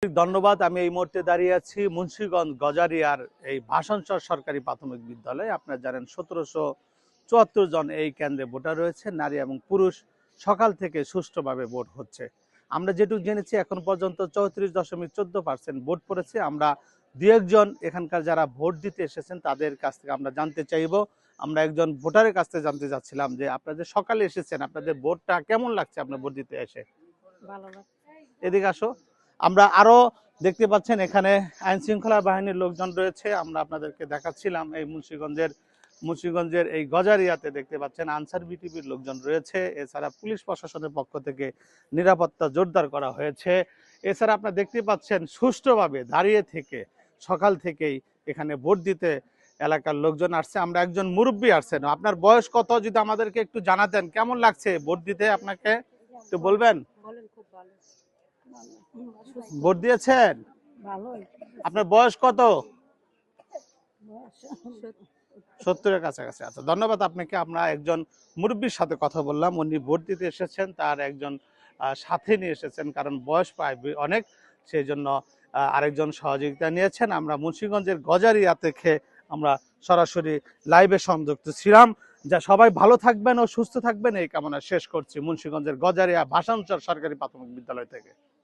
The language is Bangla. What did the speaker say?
ধন্যবাদ। আমি এই মুহূর্তে দাঁড়িয়ে আছি মুন্সিগঞ্জ গজারিয়ার এই ভাষণচর সরকারি প্রাথমিক বিদ্যালয়ে। আপনারা জানেন 1774 জন এই কেন্দ্রে ভোটার রয়েছে, নারী এবং পুরুষ। সকাল থেকে সুষ্ঠুভাবে ভোট হচ্ছে। আমরা যেটুকু জেনেছি এখন পর্যন্ত 34.14% ভোট পড়েছে। আমরা দু একজন এখানকার যারা ভোট দিতে এসেছেন তাদের কাছ থেকে আমরা জানতে চাইব। আমরা একজন ভোটারের কাছ থেকে জানতে চাচ্ছিলাম যে আপনাদের সকালে এসেছেন, আপনাদের ভোটটা কেমন লাগছে আপনার ভোট দিতে এসে? ভালো লাগছে। এদিকে আসো। আমরা আরো দেখতে পাচ্ছেন এখানে আইন শৃঙ্খলা বাহিনীর লোকজন রয়েছে। আমরা আপনাদেরকে দেখাচ্ছিলাম এই মুন্সিগঞ্জের এই গজারিয়াতে দেখতে পাচ্ছেন আনসার বিটিভির লোকজন রয়েছে। এছাড়া পুলিশ প্রশাসনের পক্ষ থেকে নিরাপত্তা জোরদার করা হয়েছে। এছাড়া আপনারা দেখতে পাচ্ছেন সুষ্ঠুভাবে দাঁড়িয়ে থেকে সকাল থেকেই এখানে ভোট দিতে এলাকার লোকজন আসছে। আমরা একজন মুরব্বী আসছেন, আপনার বয়স কত যদি আমাদেরকে একটু জানাতেন, কেমন লাগছে ভোট দিতে আপনাকে একটু বলবেন? খুব ভালো। ভোট দিয়েছেন? ভালোই। আপনার বয়স কত? 70-এর কাছাকাছি। আচ্ছা, ধন্যবাদ আপনাকে। আমরা একজন মুরব্বীর সাথে কথা বললাম, উনি ভোট দিতে এসেছেন, তার একজন সাথে নিয়ে এসেছেন, কারণ বয়স প্রায় অনেক, সেই জন্য আরেকজন সহযোগিতা নিয়েছেন। আমরা মুন্সিগঞ্জের গজারিয়া থেকে আমরা সরাসরি লাইভে সংযুক্ত ছিলাম। যা সবাই ভালো থাকবেন ও সুস্থ থাকবেন এই কামনা শেষ করছি মুন্সিগঞ্জের গজারিয়া ভাষণচর সরকারি প্রাথমিক বিদ্যালয় থেকে।